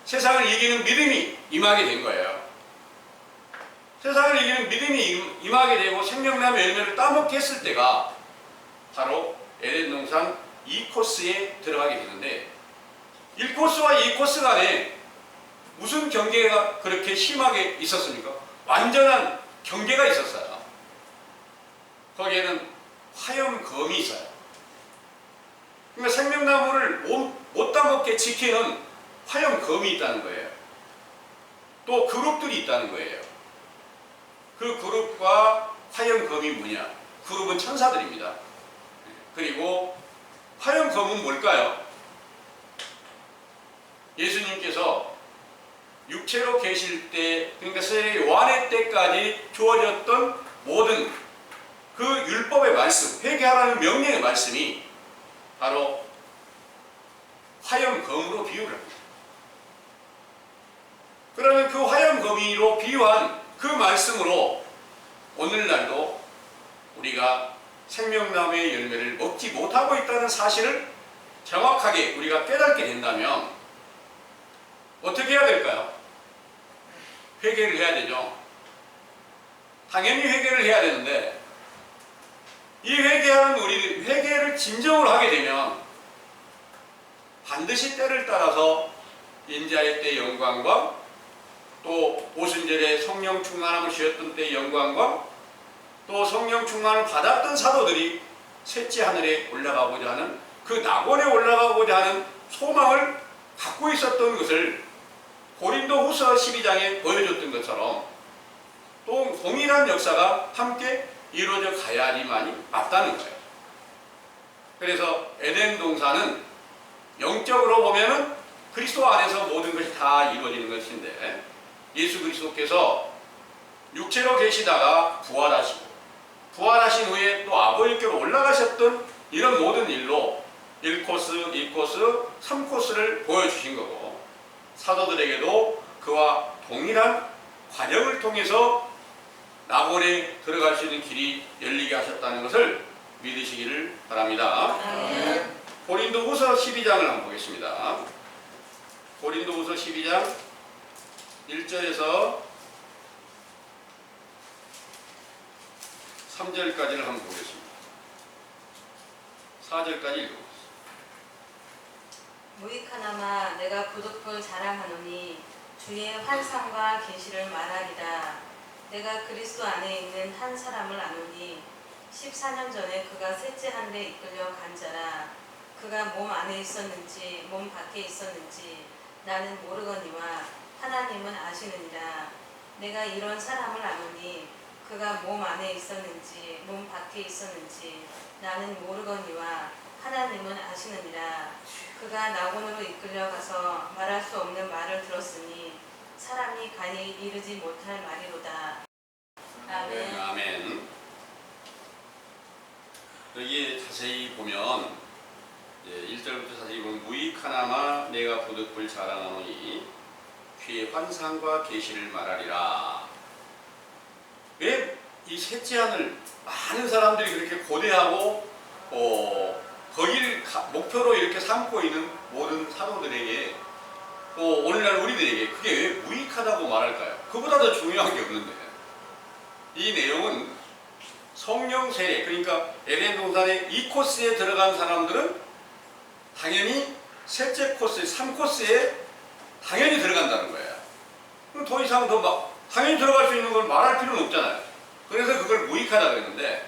세상을 이기는 믿음이 임하게 된 거예요. 세상을 이기는 믿음이 임하게 되고 생명나무의 열매를 따먹게 했을 때가 바로 에덴 동산 2코스에 들어가게 되는데 1코스와 2코스 간에 무슨 경계가 그렇게 심하게 있었습니까? 완전한 경계가 있었어요. 거기에는 화염검이 있어요. 그러니까 생명나무를 못 따먹게 지키는 화염검이 있다는 거예요. 또 그룹들이 있다는 거예요. 그 그룹과 화염검이 뭐냐? 그룹은 천사들입니다. 그리고 화염검은 뭘까요? 예수님께서 육체로 계실 때, 그러니까 세례 요한의 때까지 주어졌던 모든 그 율법의 말씀, 회개하라는 명령의 말씀이 바로 화염검으로 비유를 합니다. 그러면 그 화염검으로 비유한 그 말씀으로 오늘날도 우리가 생명나무의 열매를 먹지 못하고 있다는 사실을 정확하게 우리가 깨닫게 된다면 어떻게 해야 될까요? 회개를 해야 되죠. 당연히 회개를 해야 되는데 이 회개하는 우리 회개를 진정으로 하게 되면 반드시 때를 따라서 인자의 때 영광과 또 오순절에 성령 충만함을 주셨던 때의 영광과 또 성령 충만을 받았던 사도들이 셋째 하늘에 올라가고자 하는 그 낙원에 올라가고자 하는 소망을 갖고 있었던 것을 고린도 후서 12장에 보여줬던 것처럼 또 동일한 역사가 함께 이루어져 가야지만이 맞다는 거예요. 그래서 에덴 동산은 영적으로 보면은 그리스도 안에서 모든 것이 다 이루어지는 것인데 예수 그리스도께서 육체로 계시다가 부활하신 후에 또 아버지께로 올라가셨던 이런 모든 일로 1코스, 2코스, 3코스를 보여주신 거고 사도들에게도 그와 동일한 과정을 통해서 낙원에 들어갈 수 있는 길이 열리게 하셨다는 것을 믿으시기를 바랍니다. 고린도후서 12장을 한번 보겠습니다. 고린도후서 12장 1절에서 3절까지를 한번 보겠습니다. 4절까지 읽어보겠습니다. 무익하나마 내가 부득불 자랑하노니 주의 환상과 계시를 말하리라. 내가 그리스도 안에 있는 한 사람을 아노니 14년 전에 그가 셋째 하늘에 이끌려 간 자라. 그가 몸 안에 있었는지 몸 밖에 있었는지 나는 모르거니와 하나님은 아시느니라. 내가 이런 사람을 아노니 그가 몸 안에 있었는지 몸 밖에 있었는지 나는 모르거니와 하나님은 아시느니라. 그가 낙원으로 이끌려가서 말할 수 없는 말을 들었으니 사람이 간이 이르지 못할 말이로다. 아멘. 아멘. 여기 자세히 보면 1절부터 자세히 보면 무익하나마 내가 부득불 자랑하노니 주의 환상과 계시를 말하리라. 왜 이 셋째 하늘 많은 사람들이 그렇게 고대하고 거기를 목표로 이렇게 삼고 있는 모든 사도들에게 또 오늘날 우리들에게 그게 왜 무익하다고 말할까요? 그보다 더 중요한 게 없는데 이 내용은 성령 세례, 그러니까 에덴 동산의 2코스에 들어간 사람들은 당연히 셋째 코스, 3코스에 당연히 들어간다는 거예요. 그럼 더 이상 당연히 들어갈 수 있는 걸 말할 필요는 없잖아요. 그래서 그걸 무익하다고 했는데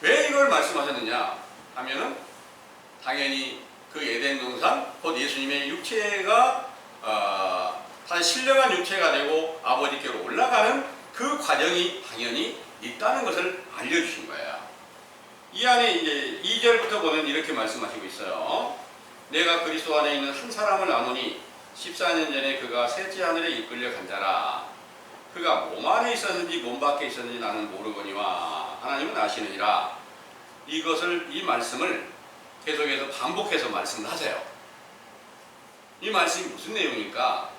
왜 이걸 말씀하셨느냐 하면은 당연히 그 에덴 동산, 곧 예수님의 육체가 다 신령한 육체가 되고 아버지께로 올라가는 그 과정이 당연히 있다는 것을 알려주신 거예요. 이 안에 이제 2절부터 보면 이렇게 말씀하시고 있어요. 내가 그리스도 안에 있는 한 사람을 아노니 14년 전에 그가 셋째 하늘에 이끌려 간 자라. 그가 몸 안에 있었는지 몸 밖에 있었는지 나는 모르거니와 하나님은 아시느니라. 이 말씀을 계속해서 반복해서 말씀을 하세요. 이 말씀이 무슨 내용입니까?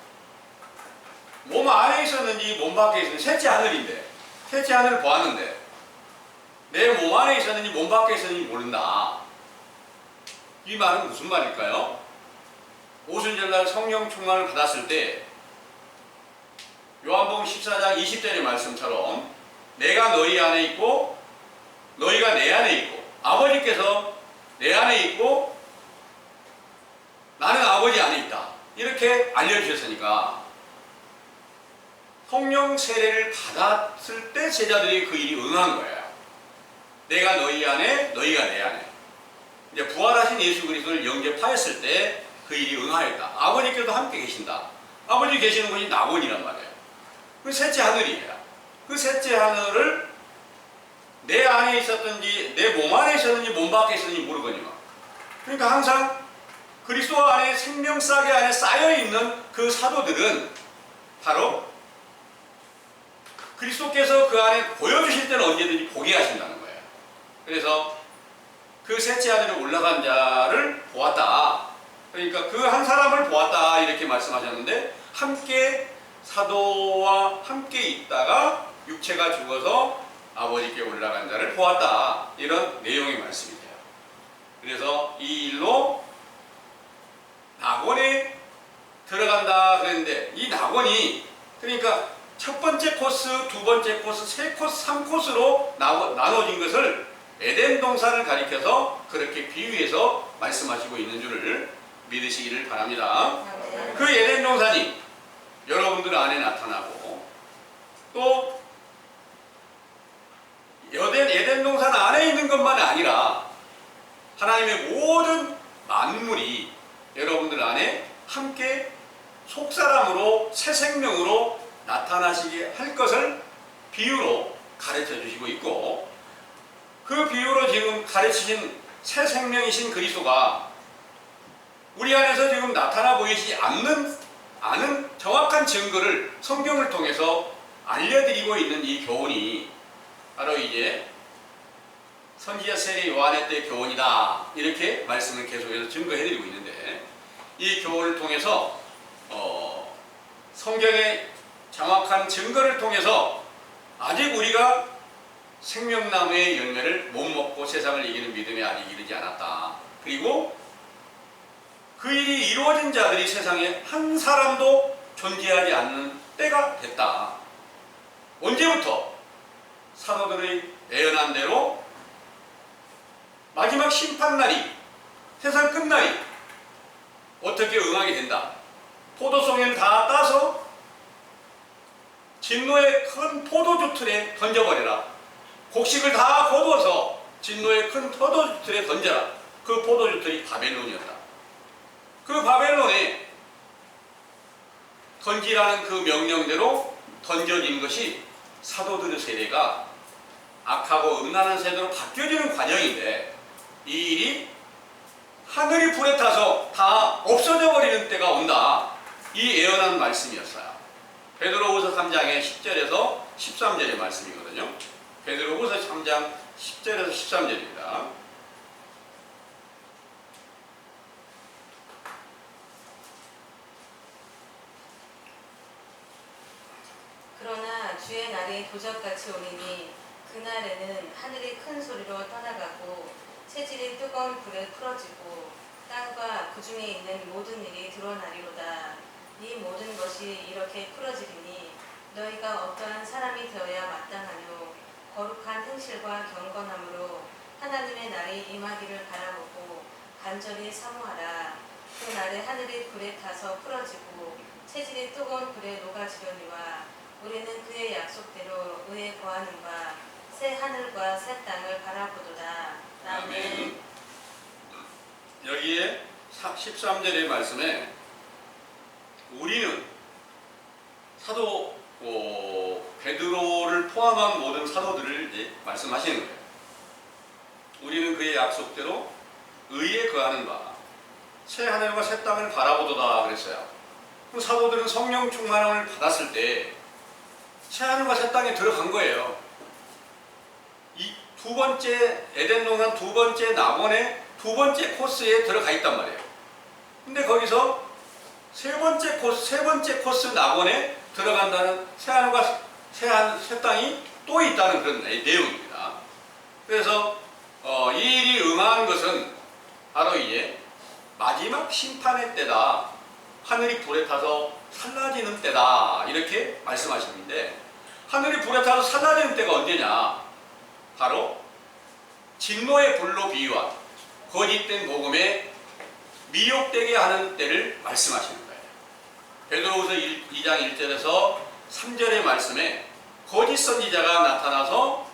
몸 안에 있었는지 몸 밖에 있었는지 셋째 하늘인데 셋째 하늘을 보았는데 내 몸 안에 있었는지 몸 밖에 있었는지 모른다. 이 말은 무슨 말일까요? 오순절날 성령 충만을 받았을 때 요한복음 14장 20절의 말씀처럼 내가 너희 안에 있고 너희가 내 안에 있고 아버지께서 내 안에 있고 나는 아버지 안에 있다. 이렇게 알려주셨으니까 성령 세례를 받았을 때 제자들이 그 일이 응한 거예요. 내가 너희 안에 너희가 내 안에. 이제 부활하신 예수 그리스도를 영접하였을 때 그 일이 응하였다. 아버지께도 함께 계신다. 아버지 계시는 곳이 낙원이란 말이에요. 그 셋째 하늘이에요. 그 셋째 하늘을 내 안에 있었든지 내 몸 안에 있었는지 몸 밖에 있었는지 모르거든요. 그러니까 항상 그리스도 안에 생명싸개 안에 쌓여있는 그 사도들은 바로 그리스도께서 그 안에 보여주실 때는 언제든지 보게 하신다는 거예요. 그래서 그 셋째 하늘에 올라간 자를 보았다. 그러니까 그 한 사람을 보았다 이렇게 말씀하셨는데, 함께 사도와 함께 있다가 육체가 죽어서 아버지께 올라간 자를 보았다, 이런 내용의 말씀이 돼요. 그래서 이 일로 낙원에 들어간다 그랬는데, 이 낙원이 그러니까 첫 번째 코스, 두 번째 코스, 세 코스, 3코스로 나눠진 것을 에덴 동산을 가리켜서 그렇게 비유해서 말씀하시고 있는 줄을 믿으시기를 바랍니다. 그 에덴 동산이 여러분들 안에 나타나고, 또 에덴 동산 안에 있는 것만 아니라 하나님의 모든 만물이 여러분들 안에 함께 속사람으로 새 생명으로 나타나시게 할 것을 비유로 가르쳐 주시고 있고, 그 비유로 지금 가르치신 새 생명이신 그리스도가 우리 안에서 지금 나타나 보이지 않는 정확한 증거를 성경을 통해서 알려드리고 있는 이 교훈이 바로 이제 선지자 세례 요한의 때 교훈이다, 이렇게 말씀을 계속해서 증거해드리고 있는데, 이 교훈을 통해서 성경의 정확한 증거를 통해서 아직 우리가 생명나무의 열매를 못 먹고 세상을 이기는 믿음에 아직 이르지 않았다. 그리고 그 일이 이루어진 자들이 세상에 한 사람도 존재하지 않는 때가 됐다. 언제부터? 사도들의 예언한 대로 마지막 심판날이, 세상 끝날이 어떻게 응하게 된다. 포도송이를 다 따서 진노의 큰 포도주 틀에 던져버려라. 곡식을 다 거두어서 진노의 큰 포도주 틀에 던져라. 그 포도주 틀이 바벨론이었다. 그 바벨론에 던지라는 그 명령대로 던져진 것이 사도들의 세대가 악하고 음란한 세대로 바뀌어지는 과정인데, 이 일이 하늘이 불에 타서 다 없어져 버리는 때가 온다, 이 예언한 말씀이었어요. 베드로후서 3장의 10절에서 13절의 말씀이거든요. 베드로후서 3장 10절에서 13절입니다. 그러나 주의 날이 도적같이 오리니 그날에는 하늘이 큰 소리로 떠나가고 체질이 뜨거운 불에 풀어지고 땅과 그 중에 있는 모든 일이 드러나리로다. 이 모든 것이 이렇게 풀어지리니 너희가 어떠한 사람이 되어야 마땅하뇨. 거룩한 행실과 경건함으로 하나님의 날이 임하기를 바라보고 간절히 사모하라. 그 날에 하늘이 불에 타서 풀어지고 체질이 뜨거운 불에 녹아지려니와 우리는 그의 약속대로 의에 거하는 바 새 하늘과 새 땅을 바라보도다. 아멘. 여기에 13절의 말씀에 우리는 사도 베드로를 포함한 모든 사도들을 이제 말씀하시는 거예요. 우리는 그의 약속대로 의에 거하는 바 새 하늘과 새 땅을 바라보도다 그랬어요. 그 사도들은 성령 충만함을 받았을 때 새 하늘과 새 땅에 들어간 거예요. 이 두 번째 에덴 동산 두 번째 낙원의 두 번째 코스에 들어가 있단 말이에요. 근데 거기서 세 번째 코스 낙원에 들어간다는 새 하늘과 새 땅이 또 있다는 그런 내용입니다. 그래서 이 일이 응한 것은 바로 이제 마지막 심판의 때다. 하늘이 불에 타서 살라지는 때다. 이렇게 말씀하시는데, 하늘이 불에 타서 살라지는 때가 언제냐? 바로 진노의 불로 비유한 거짓된 복음에 미혹되게 하는 때를 말씀하시는 거예요. 베드로후서 2장 1절에서 3절의 말씀에 거짓 선지자가 나타나서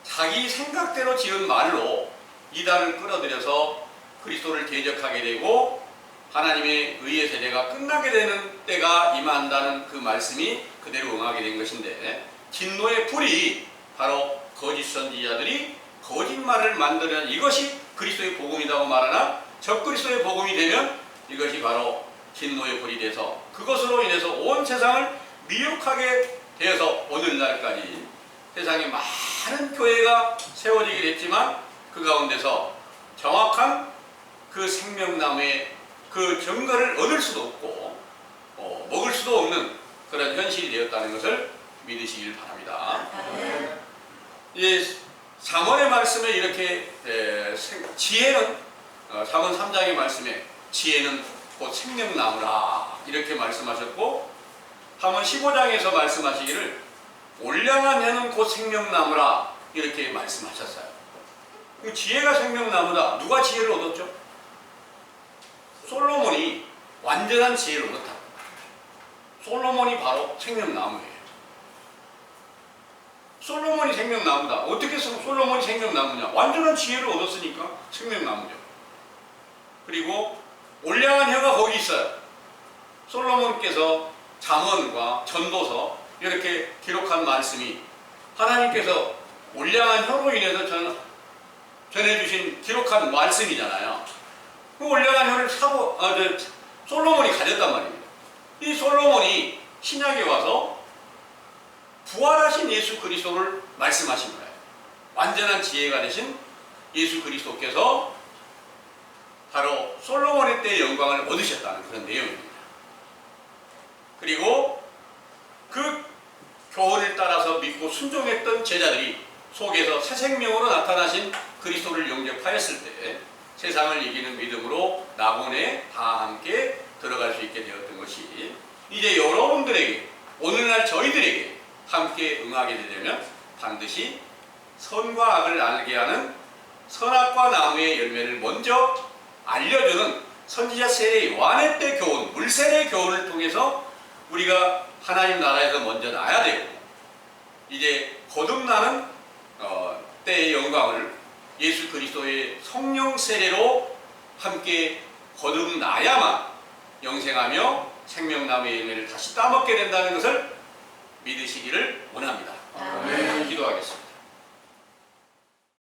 자기 생각대로 지은 말로 이단을 끌어들여서 그리스도를 대적하게 되고 하나님의 의의 세대가 끝나게 되는 때가 임한다는 그 말씀이 그대로 응하게 된 것인데, 진노의 불이 바로 거짓 선지자들이 거짓말을 만들어낸 이것이 그리스도의 복음이라고 말하나, 적그리스도의 복음이 되면 이것이 바로 진노의 불이 돼서 그것으로 인해서 온 세상을 미혹하게 되어서 오늘날까지 세상에 많은 교회가 세워지게 됐지만 그 가운데서 정확한 그 생명나무의 그 증거를 얻을 수도 없고 먹을 수도 없는 그런 현실이 되었다는 것을 믿으시길 바랍니다. 이 3월의 말씀에 이렇게 지혜는 3월 3장의 말씀에 지혜는 곧 생명나무라 이렇게 말씀하셨고, 3월 15장에서 말씀하시기를 올량한 혀는 곧 생명나무라 이렇게 말씀하셨어요. 지혜가 생명나무다. 누가 지혜를 얻었죠? 솔로몬이 완전한 지혜를 얻었다. 솔로몬이 바로 생명나무예요. 솔로몬이 생명나무다. 어떻게 해서 솔로몬이 생명나무냐? 완전한 지혜를 얻었으니까 생명나무죠. 그리고 올량한 혀가 거기 있어요. 솔로몬께서 잠언과 전도서 이렇게 기록한 말씀이 하나님께서 올량한 혀로 인해서 전해주신 기록한 말씀이잖아요. 그 올량한 혀를 솔로몬이 가졌단 말입니다. 이 솔로몬이 신약에 와서 부활하신 예수 그리스도를 말씀하신 거예요. 완전한 지혜가 되신 예수 그리스도께서 바로 솔로몬의 때의 영광을 얻으셨다는 그런 내용입니다. 그리고 그 교훈을 따라서 믿고 순종했던 제자들이 속에서 새 생명으로 나타나신 그리스도를 영접하였을 때 세상을 이기는 믿음으로 낙원에 다 함께 들어갈 수 있게 되었던 것이 이제 여러분들에게, 오늘날 저희들에게 함께 응하게 되려면 반드시 선과 악을 알게 하는 선악과 나무의 열매를 먼저 알려주는 선지자 세례 요한의 때 교훈, 물세례 교훈을 통해서 우리가 하나님 나라에서 먼저 나야 되고, 이제 거듭나는 때의 영광을 예수 그리스도의 성령 세례로 함께 거듭나야만 영생하며 생명나무의 열매를 다시 따먹게 된다는 것을 믿으시기를 원합니다. 아멘. 기도하겠습니다.